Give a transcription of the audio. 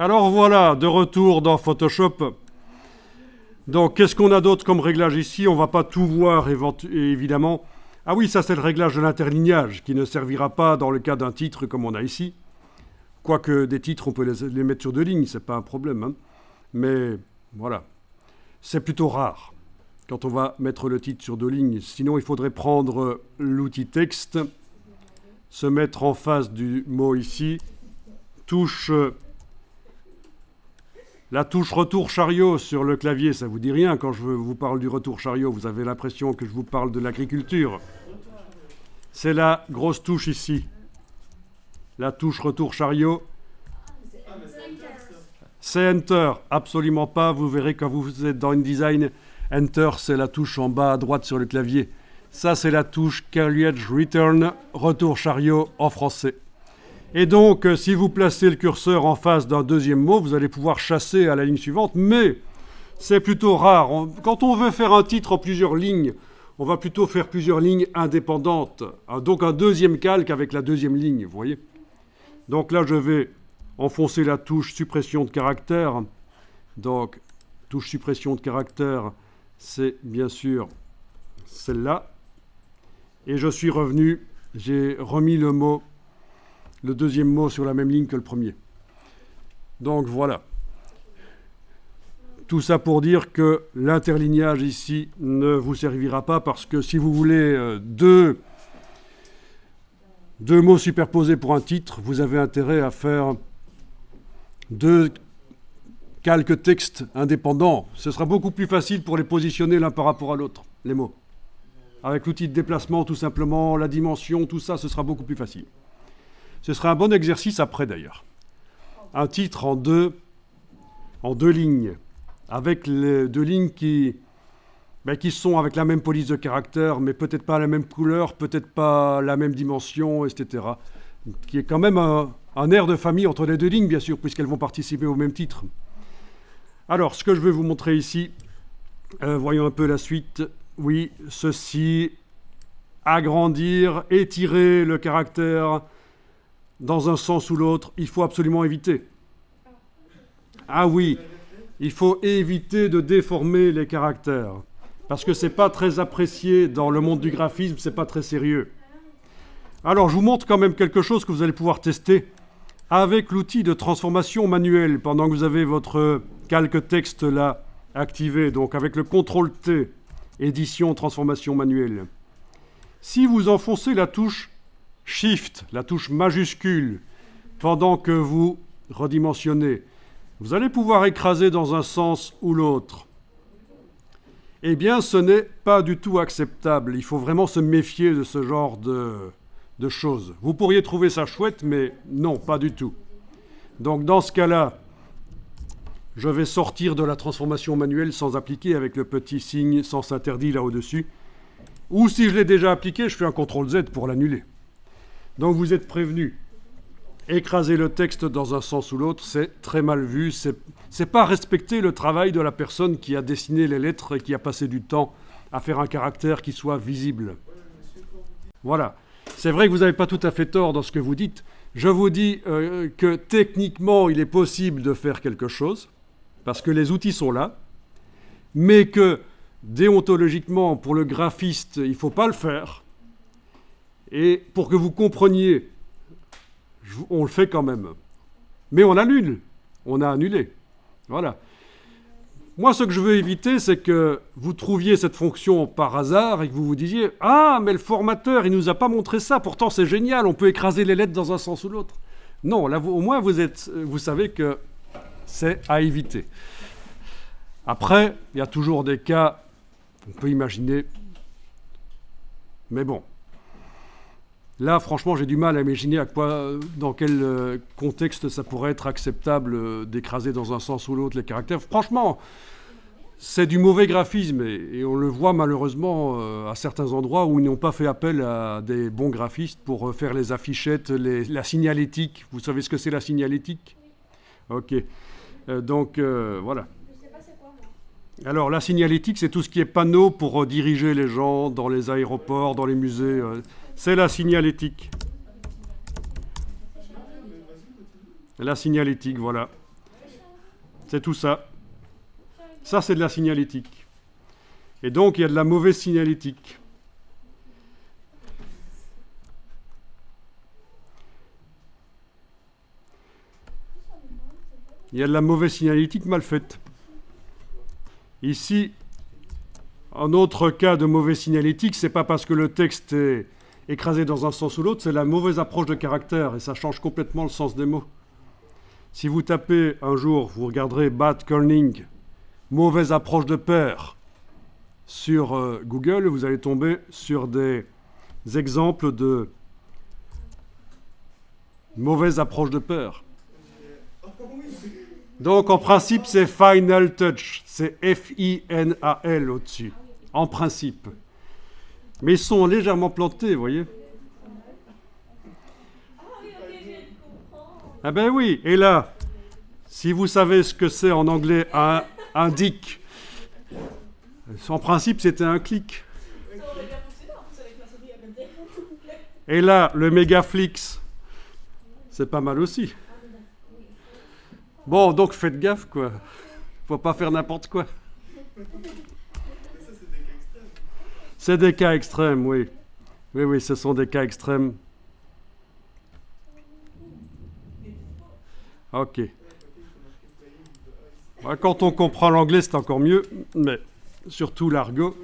Alors voilà, de retour dans Photoshop. Donc, qu'est-ce qu'on a d'autre comme réglage ici? On ne va pas tout voir, évidemment. Ah oui, ça c'est le réglage de l'interlignage, qui ne servira pas dans le cas d'un titre comme on a ici. Quoique des titres, on peut les mettre sur deux lignes, c'est pas un problème. Hein. Mais voilà, c'est plutôt rare quand on va mettre le titre sur deux lignes. Sinon, il faudrait prendre l'outil texte, se mettre en face du mot ici, la touche retour chariot sur le clavier, ça vous dit rien quand je vous parle du retour chariot, vous avez l'impression que je vous parle de l'agriculture. C'est la grosse touche ici, la touche retour chariot. C'est Enter, absolument pas, vous verrez quand vous êtes dans InDesign, Enter c'est la touche en bas à droite sur le clavier. Ça c'est la touche Carriage Return, retour chariot en français. Et donc, si vous placez le curseur en face d'un deuxième mot, vous allez pouvoir chasser à la ligne suivante, mais c'est plutôt rare. Quand on veut faire un titre en plusieurs lignes, on va plutôt faire plusieurs lignes indépendantes. Donc un deuxième calque avec la deuxième ligne, vous voyez. Donc là, je vais enfoncer la touche suppression de caractère. Donc, touche suppression de caractère, c'est bien sûr celle-là. Et je suis revenu, j'ai remis le deuxième mot sur la même ligne que le premier. Donc voilà. Tout ça pour dire que l'interlignage ici ne vous servira pas parce que si vous voulez deux mots superposés pour un titre, vous avez intérêt à faire deux calques textes indépendants. Ce sera beaucoup plus facile pour les positionner l'un par rapport à l'autre, les mots. Avec l'outil de déplacement, tout simplement, la dimension, tout ça, ce sera beaucoup plus facile. Ce sera un bon exercice après d'ailleurs. Un titre en deux lignes, avec les deux lignes qui sont avec la même police de caractère, mais peut-être pas la même couleur, peut-être pas la même dimension, etc. Qui est quand même un air de famille entre les deux lignes, bien sûr, puisqu'elles vont participer au même titre. Alors, ce que je vais vous montrer ici, voyons un peu la suite. Oui, ceci, agrandir, étirer le caractère dans un sens ou l'autre, il faut absolument éviter. Ah oui, il faut éviter de déformer les caractères, parce que ce n'est pas très apprécié dans le monde du graphisme, ce n'est pas très sérieux. Alors, je vous montre quand même quelque chose que vous allez pouvoir tester avec l'outil de transformation manuelle, pendant que vous avez votre calque texte là activé, donc avec le CTRL-T, édition, transformation manuelle. Si vous enfoncez la touche Shift, la touche majuscule, pendant que vous redimensionnez, vous allez pouvoir écraser dans un sens ou l'autre. Eh bien, ce n'est pas du tout acceptable. Il faut vraiment se méfier de ce genre de choses. Vous pourriez trouver ça chouette, mais non, pas du tout. Donc, dans ce cas-là, je vais sortir de la transformation manuelle sans appliquer avec le petit signe sens interdit là au-dessus. Ou si je l'ai déjà appliqué, je fais un CTRL-Z pour l'annuler. Donc vous êtes prévenus. Écraser le texte dans un sens ou l'autre, c'est très mal vu. C'est pas respecter le travail de la personne qui a dessiné les lettres et qui a passé du temps à faire un caractère qui soit visible. Voilà. C'est vrai que vous n'avez pas tout à fait tort dans ce que vous dites. Je vous dis que techniquement, il est possible de faire quelque chose, parce que les outils sont là, mais que déontologiquement, pour le graphiste, il ne faut pas le faire. Et pour que vous compreniez, on le fait quand même. Mais on annule. On a annulé. Voilà. Moi, ce que je veux éviter, c'est que vous trouviez cette fonction par hasard et que vous vous disiez « Ah, mais le formateur, il ne nous a pas montré ça, pourtant c'est génial, on peut écraser les lettres dans un sens ou l'autre. » Non, là, au moins, vous savez que c'est à éviter. Après, il y a toujours des cas, on peut imaginer, mais bon. Là, franchement, j'ai du mal à imaginer dans quel contexte ça pourrait être acceptable d'écraser dans un sens ou l'autre les caractères. Franchement, c'est du mauvais graphisme et on le voit malheureusement à certains endroits où ils n'ont pas fait appel à des bons graphistes pour faire les affichettes, la signalétique. Vous savez ce que c'est la signalétique ? Ok. Donc, voilà. Alors, la signalétique, c'est tout ce qui est panneau pour diriger les gens dans les aéroports, dans les musées. C'est la signalétique. La signalétique, voilà. C'est tout ça. Ça, c'est de la signalétique. Et donc, il y a de la mauvaise signalétique. Il y a de la mauvaise signalétique mal faite. Ici, en autre cas de mauvaise signalétique, c'est pas parce que le texte est écrasé dans un sens ou l'autre, c'est la mauvaise approche de caractère, et ça change complètement le sens des mots. Si vous tapez un jour, vous regarderez bad kerning, mauvaise approche de pair, sur Google, vous allez tomber sur des exemples de mauvaise approche de pair. Donc, en principe, c'est Final Touch. C'est F-I-N-A-L au-dessus. En principe. Mais ils sont légèrement plantés, vous voyez. Ah ben oui. Et là, si vous savez ce que c'est en anglais un dick, en principe, c'était un clic. Et là, le Megaflix, c'est pas mal aussi. Bon, donc faites gaffe, quoi. Faut pas faire n'importe quoi. C'est des cas extrêmes, oui. Oui, oui, ce sont des cas extrêmes. Ok. Quand on comprend l'anglais, c'est encore mieux, mais surtout l'argot.